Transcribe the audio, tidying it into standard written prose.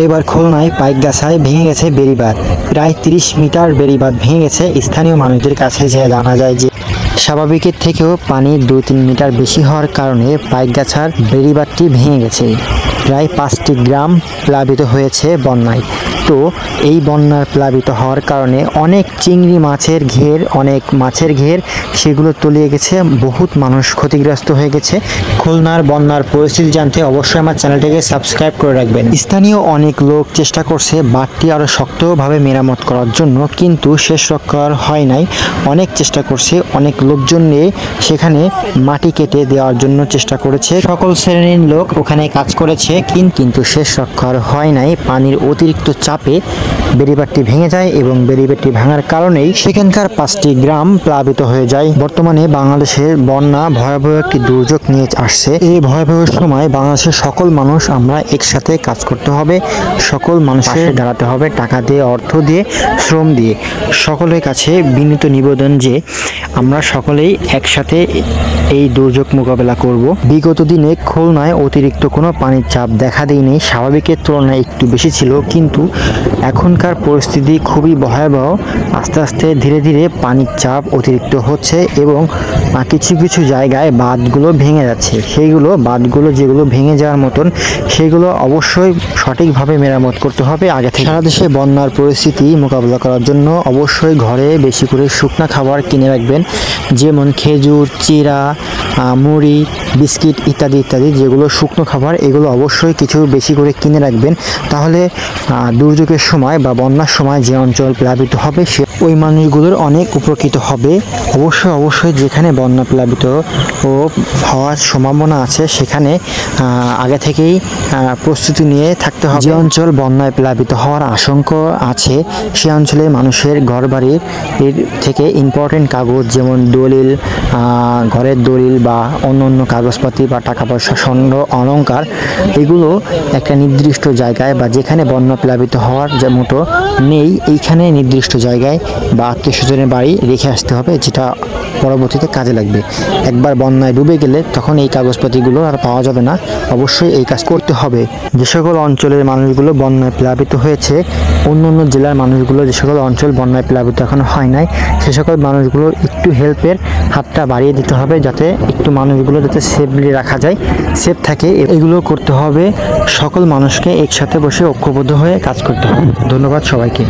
এবার খুলনায় পাইকগাছায় ভেঙে গেছে বেড়িবাঁধ। প্রায় 30 মিটার বেড়িবাঁধ ভেঙে গেছে। স্থানীয় মানুষদের কাছে যে জানা যায় যে স্বাভাবিকের থেকেও পানি 2-3 মিটার বেশি হওয়ার কারণে পাইকগাছার বেড়িবাঁধটি ভেঙে গেছে। প্রায় 5টি গ্রাম প্লাবিত হয়েছে বন্যায়। তো এই বন্যার প্লাবিত হওয়ার কারণে অনেক চিংড়ি মাছের ঘের সেগুলো তলিয়ে গেছে। বহুত মানুষ ক্ষতিগ্রস্ত হয়ে গেছে। খুলনার বন্যার পরিস্থিতি জানতে অবশ্যই আমার চ্যানেলটিকে সাবস্ক্রাইব করে রাখবেন। স্থানীয় অনেক লোক চেষ্টা করছে বাঁধটি আরও শক্তভাবে মেরামত করার জন্য, কিন্তু শেষ রক্ষার হয় নাই। অনেক চেষ্টা করছে, অনেক লোকজন নিয়ে সেখানে মাটি কেটে দেওয়ার জন্য চেষ্টা করেছে। সকল শ্রেণীর লোক ওখানে কাজ করেছে, কিন্তু শেষ রক্ষার হয় নাই। পানির অতিরিক্ত চাপে বেড়িবাঁধটি ভেঙে যায় এবং বেড়িবাঁধটি ভাঙার কারণেই সেখানকার 5টি গ্রাম প্লাবিত হয়ে যায়। বর্তমানে বাংলাদেশের বন্যা ভয়াবহ একটি দুর্যোগ নিয়ে আসছে। এই ভয়াবহ সময় বাংলাদেশের সকল মানুষ আমরা একসাথে কাজ করতে হবে। সকল মানুষের দাঁড়াতে হবে, টাকা দিয়ে, অর্থ দিয়ে, শ্রম দিয়ে। সকলের কাছে বিনীত নিবেদন যে আমরা সকলেই একসাথে এই দুর্যোগ মোকাবেলা করব। বিগত দিনে খুলনায় অতিরিক্ত কোনো পানির চাপ দেখা দেয়নি, স্বাভাবিকের তুলনায় একটু বেশি ছিল, কিন্তু এখনকার পরিস্থিতি খুবই ভয়াবহ। আস্তে আস্তে ধীরে ধীরে পানির চাপ অতিরিক্ত হচ্ছে এবং কিছু কিছু জায়গায় বাঁধগুলো ভেঙে যাচ্ছে। সেইগুলো বাঁধগুলো যেগুলো ভেঙে যাওয়ার মতন সেগুলো অবশ্যই সঠিকভাবে মেরামত করতে হবে আগে থেকে। সারা দেশে বন্যার পরিস্থিতি মোকাবেলা করার জন্য অবশ্যই ঘরে বেশি করে শুকনা খাবার কিনে রাখবেন, যেমন খেজুর, চিড়া, মুড়ি, বিস্কিট ইত্যাদি ইত্যাদি যেগুলো শুকনো খাবার, এগুলো অবশ্যই কিছু বেশি করে কিনে রাখবেন। তাহলে দুর্যোগের সময় বা বন্যার সময় যে অঞ্চল প্লাবিত হবে ওই মানুষগুলোর অনেক উপকৃত হবে। অবশ্যই যেখানে বন্যা প্লাবিত হওয়ার সম্ভাবনা আছে সেখানে আগে থেকেই প্রস্তুতি নিয়ে থাকতে হবে। যে অঞ্চল বন্যায় প্লাবিত হওয়ার আশঙ্কা আছে সে অঞ্চলে মানুষের ঘরবাড়ির থেকে ইম্পর্টেন্ট কাগজ, যেমন দলিল, ঘরের দলিল বা অন্য কাগজপাতি বা টাকা পয়সা, স্বর্ণ, অলংকার, এগুলো একটা নির্দিষ্ট জায়গায় বা যেখানে বন্যা প্লাবিত হওয়ার মতো নেই এইখানে নির্দিষ্ট জায়গায় বা আত্মীয় স্বজনের বাড়ি রেখে আসতে হবে, যেটা পরবর্তীতে কাজে লাগবে। একবার বন্যায় ডুবে গেলে তখন এই কাগজপাতিগুলো আর পাওয়া যাবে না। অবশ্যই এই কাজ করতে হবে। যে সকল অঞ্চলের মানুষগুলো বন্যায় প্লাবিত হয়েছে, অন্য জেলার মানুষগুলো যে সকল অঞ্চল বন্যায় প্লাবিত এখনো হয় নাই, সে সকল মানুষগুলো একটু হেল্পের হাতটা বাড়িয়ে দিতে হবে, যাতে একটু মানুষগুলো যাতে সেফলি রাখা যায়, সেফ থাকে। এগুলো করতে হবে। সকল মানুষকে একসাথে বসে ঐক্যবদ্ধ হয়ে কাজ করতে হবে। ধন্যবাদ সবাইকে।